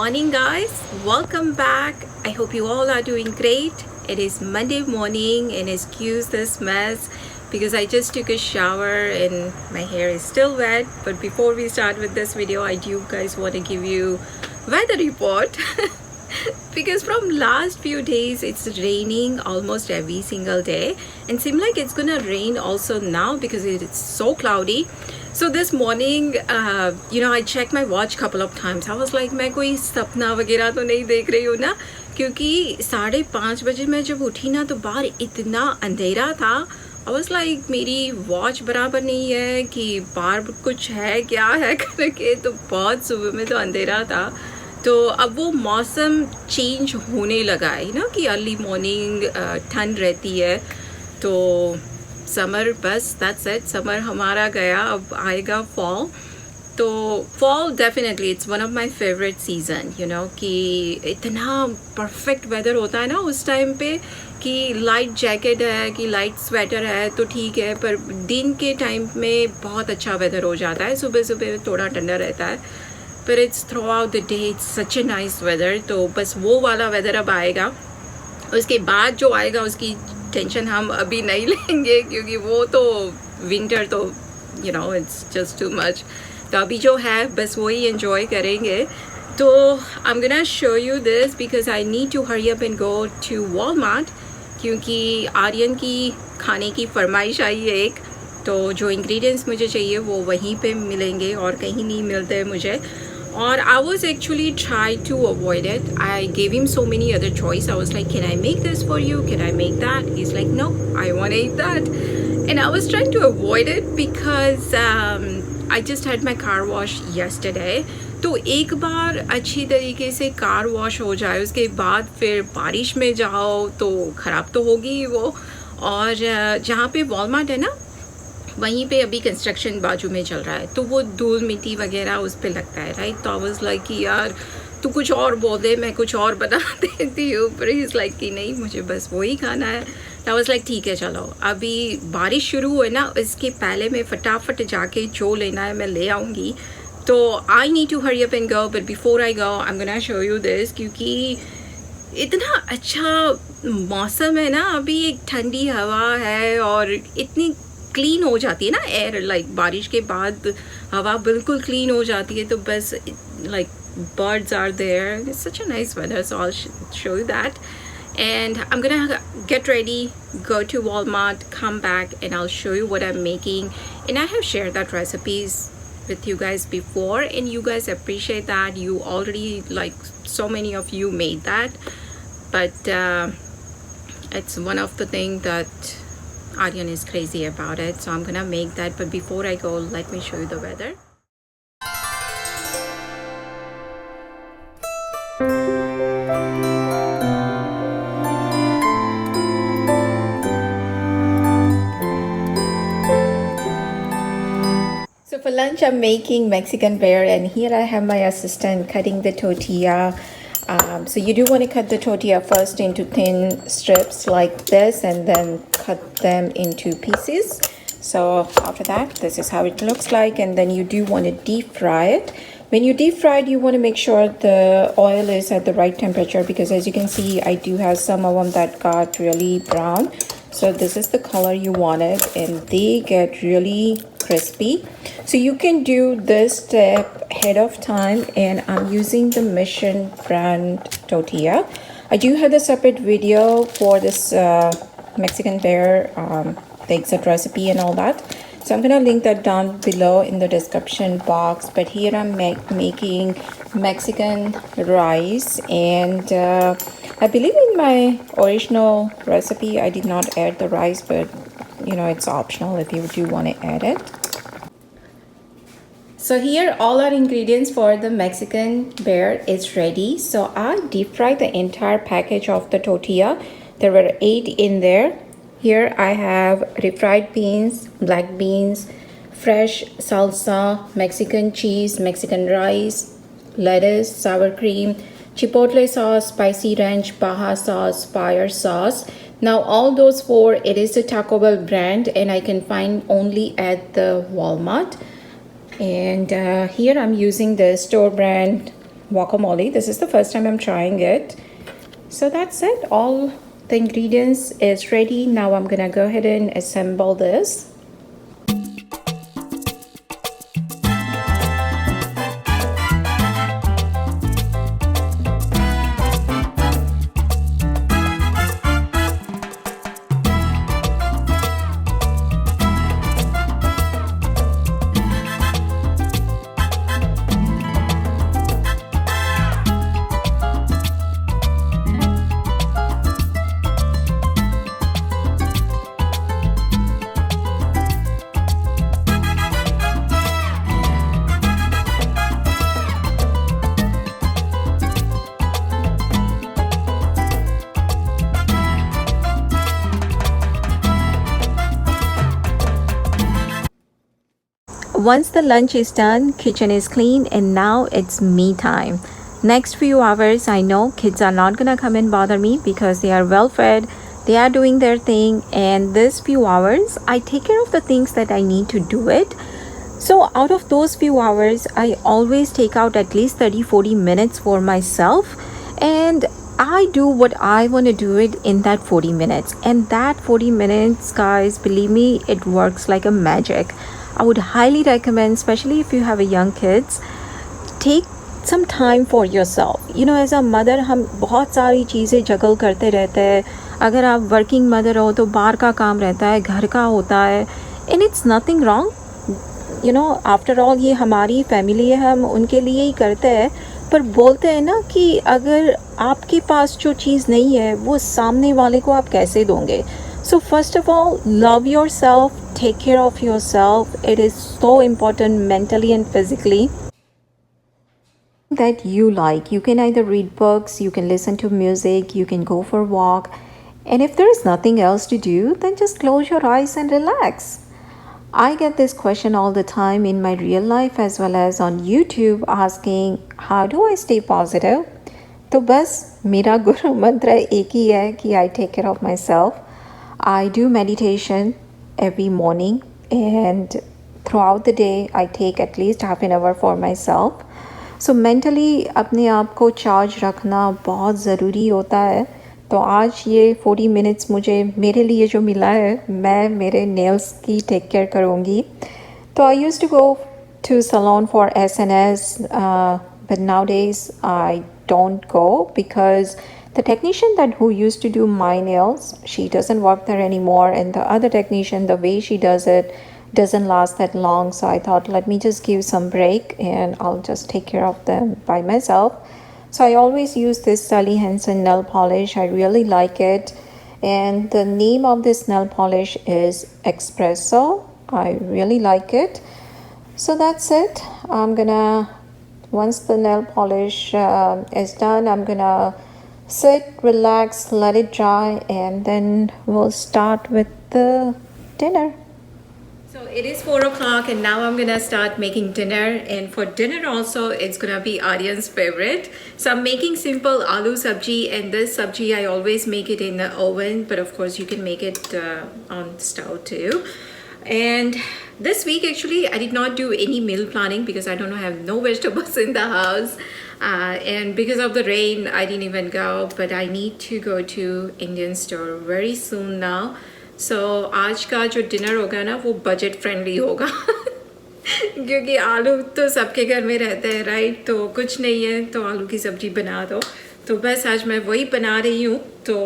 morning, guys. Welcome back. I hope you all are doing great. It is Monday morning, and excuse this mess because I just took a shower and my hair is still wet. But before we start with this video, I do guys want to give you weather report because from last few days it's raining almost every single day, and seems like it's gonna rain also now because it's so cloudy. So this morning, I checked my watch couple of times. I was like, मैं कोई सपना वगैरह तो नहीं देख रही हूँ ना, क्योंकि 5:30 मैं जब उठी ना तो बाहर इतना अंधेरा था. I was like, मेरी वॉच बराबर नहीं है कि बाहर कुछ है क्या है करके. तो बहुत सुबह में तो अंधेरा था. तो अब वो मौसम चेंज होने लगा है ना कि अर्ली मॉर्निंग ठंड रहती है. तो समर बस दैट्स इट. समर हमारा गया, अब आएगा फॉल. तो fall definitely it's one of my favourite season. कि इतना परफेक्ट वेदर होता है ना उस टाइम पे कि लाइट जैकेट है कि लाइट स्वेटर है तो ठीक है, पर दिन के टाइम में बहुत अच्छा वेदर हो जाता है. सुबह सुबह थोड़ा ठंडा रहता है, पर it's throughout the day it's such a nice weather. तो बस वो वाला वेदर अब आएगा. उसके बाद जो आएगा उसकी टेंशन हम अभी नहीं लेंगे, क्योंकि वो तो विंटर तो इट्स जस्ट टू मच. तो अभी जो है बस वही एंजॉय करेंगे. तो I am gonna show you this because I need to hurry up and go to Walmart, क्योंकि आर्यन की खाने की फरमाइश आई है एक. तो जो इंग्रेडिएंट्स मुझे चाहिए वो वहीं पे मिलेंगे और कहीं नहीं मिलते मुझे. और I was actually trying to avoid it. I gave him so many other choice. I was like, can I make this for you? Can I make that? He's like, no, I want to eat that. And I was trying to avoid it because I just had my car wash yesterday. तो एक बार अच्छी तरीके से car wash हो जाए उसके बाद फिर बारिश में जाओ तो ख़राब तो होगी ही वो. और जहाँ पे वॉलमार्ट है ना वहीं पे अभी कंस्ट्रक्शन बाजू में चल रहा है, तो वो धूल मिट्टी वगैरह उस पर लगता है, राइट. तो आई वाज लाइक कि यार तू कुछ और बोल दे, मैं कुछ और बना देती हूँ. पर इज़ लाइक कि नहीं, मुझे बस वही खाना है. तो आई वाज लाइक ठीक है चलो, अभी बारिश शुरू हुए ना इसके पहले मैं फटाफट जाके जो लेना है मैं ले आऊँगी. तो I need to hurry up and go, but before I go I am gonna show you this, क्योंकि इतना अच्छा मौसम है ना अभी. एक ठंडी हवा है और इतनी क्लीन हो जाती है ना एयर, लाइक बारिश के बाद हवा बिल्कुल क्लीन हो जाती है. तो बस like birds are there. It's such a nice weather, so I'll show you that. And I'm gonna get ready, go to Walmart, come back, and I'll show you what I'm making. And I have shared that recipes with you guys before, and you guys appreciate that. You already, like, so many of you made that, but it's one of the things that Aryan is crazy about it, so I'm gonna make that. But before I go, let me show you the weather. So for lunch I'm making Mexican bear, and here I have my assistant cutting the tortilla. So you do want to cut the tortilla first into thin strips like this, and then cut them into pieces. So after that, this is how it looks like, and then you do want to deep fry it. When you deep fry it, you want to make sure the oil is at the right temperature, because as you can see, I do have some of them that got really brown. So this is the color you wanted, and they get really crispy. So you can do this step ahead of time, and I'm using the Mission brand tortilla. I do have a separate video for this Mexican bear, the exact recipe and all that. So I'm gonna link that down below in the description box. But here I'm making Mexican rice, and I believe in my original recipe I did not add the rice, but it's optional if you do want to add it. So here all our ingredients for the Mexican bear is ready. So I deep fried the entire package of the tortilla. There were 8 in there. Here I have refried beans, black beans, fresh salsa, Mexican cheese, Mexican rice, lettuce, sour cream, chipotle sauce, spicy ranch, Baja sauce, fire sauce. Now all those 4, it is the Taco Bell brand, and I can find only at the Walmart. And here I'm using the store brand guacamole. This is the first time I'm trying it. So that's it. All the ingredients is ready. Now I'm gonna go ahead and assemble this. Once the lunch is done, kitchen is clean, and now it's me time. Next few hours, I know kids are not gonna come and bother me because they are well fed, they are doing their thing, and this few hours I take care of the things that I need to do it. So out of those few hours, I always take out at least 30-40 minutes for myself, and I do what I want to do it in that 40 minutes. And that 40 minutes, guys, believe me, it works like a magic. I would highly recommend, especially if you have a young kids, take some time for yourself. You know, as a mother, हम बहुत सारी चीज़ें जगल करते रहते हैं. अगर आप working mother हो तो बाहर का काम रहता है, घर का होता है, and it's nothing wrong. You know, after all, ये हमारी फैमिली है, हम उनके लिए ही करते हैं. पर बोलते हैं ना कि अगर आपके पास जो चीज़ नहीं है वो सामने वाले को आप कैसे दोगे. So first of all, love yourself, take care of yourself. It is so important mentally and physically. That you like. You can either read books, you can listen to music, you can go for a walk. And if there is nothing else to do, then just close your eyes and relax. I get this question all the time in my real life as well as on YouTube asking, how do I stay positive? तो बस मेरा गुरु मंत्र एक ही है कि I take care of myself. I do meditation every morning, and throughout the day I take at least half an hour for myself. So mentally अपने आप को चार्ज रखना बहुत ज़रूरी होता है. तो आज ये 40 मिनट्स मुझे मेरे लिए जो मिला है, मैं मेरे नेल्स की टेक केयर करूँगी. तो I used to go to salon for SNS, but nowadays I don't go because the technician that who used to do my nails, she doesn't work there anymore, and the other technician, the way she does it doesn't last that long. So I thought, let me just give some break and I'll just take care of them by myself. So I always use this Sally Hansen nail polish. I really like it, and the name of this nail polish is Espresso. I really like it. So that's it. I'm gonna, once the nail polish is done, I'm gonna sit, relax, let it dry, and then we'll start with the dinner. So it is 4 o'clock and now I'm gonna start making dinner, and for dinner also it's gonna be Aryan's favorite. So I'm making simple aloo sabji, and this sabji I always make it in the oven, but of course you can make it on the stove too. And this week actually I did not do any meal planning because I don't have no vegetables in the house. And because of the rain I didn't even go, but I need to go to Indian store very soon now. So आज का जो dinner होगा ना वो budget friendly होगा क्योंकि आलू तो सबके घर में रहते हैं, राइट. तो कुछ नहीं है तो आलू की सब्ज़ी बना दो. तो बस आज मैं वही बना रही हूँ. तो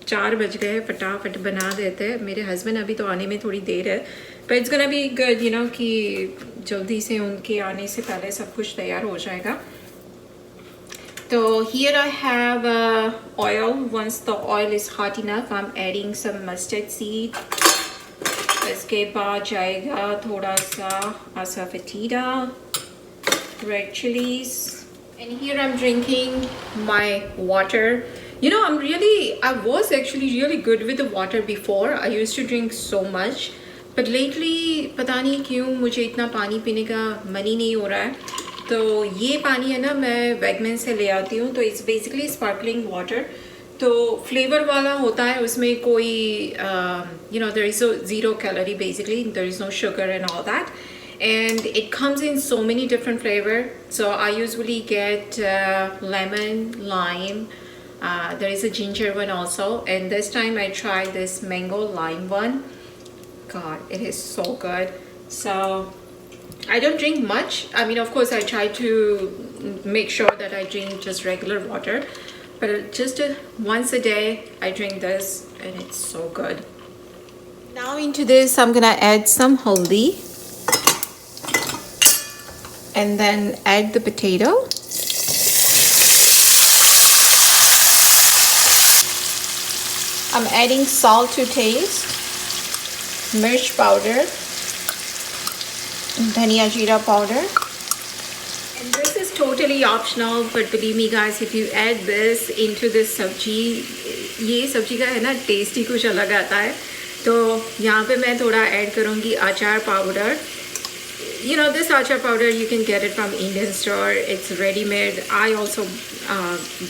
4 बज गए, फटाफट बना देते हैं. मेरे हस्बैंड अभी तो आने में थोड़ी देर है, but it's gonna be good, you know, कि जल्दी से उनके आने से पहले सब कुछ तैयार हो जाएगा. So here I have oil. Once the oil is hot enough, I'm adding some mustard seed. इसके बाद जाएगा थोड़ा सा asafoetida, red chilies, and here I'm drinking my water. You know, I was actually really good with the water before. I used to drink so much, but lately पता नहीं क्यों मुझे इतना पानी पीने का मन ही नहीं हो रहा है. तो ये पानी है ना, मैं वैगमैन से ले आती हूँ. तो इट्स बेसिकली स्पार्कलिंग वाटर. तो फ्लेवर वाला होता है, उसमें कोई you know there is zero calorie, basically there is no sugar and all that. and it comes in so many different flavor. So I usually get lemon, lime. There is a ginger one also, and this time I tried this mango lime one. God, it is so good. So I don't drink much. I mean, of course, I try to make sure that I drink just regular water, but just once a day I drink this, and it's so good. Now into this I'm gonna add some haldi and then add the potato. I'm adding salt to taste, mirch powder, dhania jeera powder. And this is totally optional, but believe me guys, if you add this into this sabji, ये सब्जी का है ना test ही कुछ अलग आता है. तो यहाँ पे मैं थोड़ा ऐड करूँगी अचार powder. You know, this achar powder you can get it from Indian store. It's ready made. I also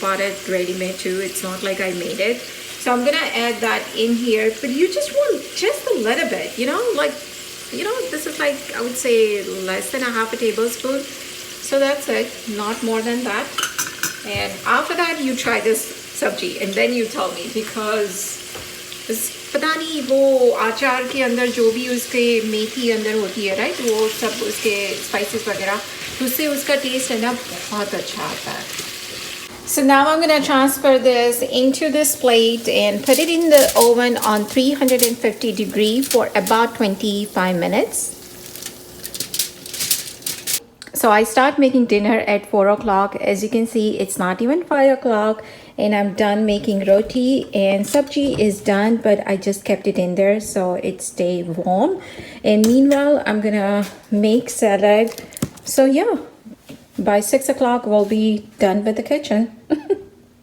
bought it ready made too. It's not like I made it. So I'm gonna add that in here, but you just want just a little bit, you know, like, you know, this is like, I would say less than a half a tablespoon. So that's it, not more than that. And after that you try this sabji and then you tell me, because पता नहीं वो आचार के अंदर जो भी उसके मेथी अंदर होती है, राइट, वो सब उसके स्पाइसेस वगैरह, उससे उसका टेस्ट है ना बहुत अच्छा आता है. So now I'm going to transfer this into this plate and put it in the oven on 350 degrees for about 25 minutes. So I start making dinner at 4 o'clock. As you can see, it's not even 5 o'clock and I'm done making roti, and sabji is done, but I just kept it in there so it stay warm. And meanwhile, I'm gonna make salad. So yeah, by 6 o'clock we'll be done with the kitchen.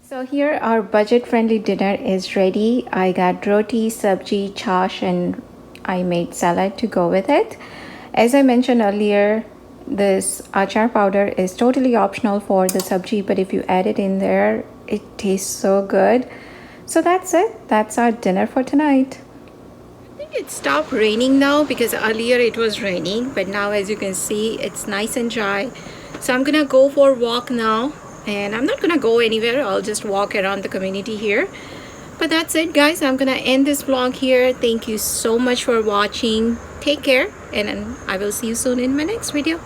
So here our budget-friendly dinner is ready. I got roti, sabji, chash, and I made salad to go with it. As I mentioned earlier, this achar powder is totally optional for the sabji, but if you add it in there, it tastes so good. So that's it. That's our dinner for tonight. I think it stopped raining now, because earlier it was raining, but now as you can see it's nice and dry. So I'm gonna go for a walk now, and I'm not gonna go anywhere. I'll just walk around the community here. But that's it guys, I'm gonna end this vlog here. Thank you so much for watching. Take care, and I will see you soon in my next video.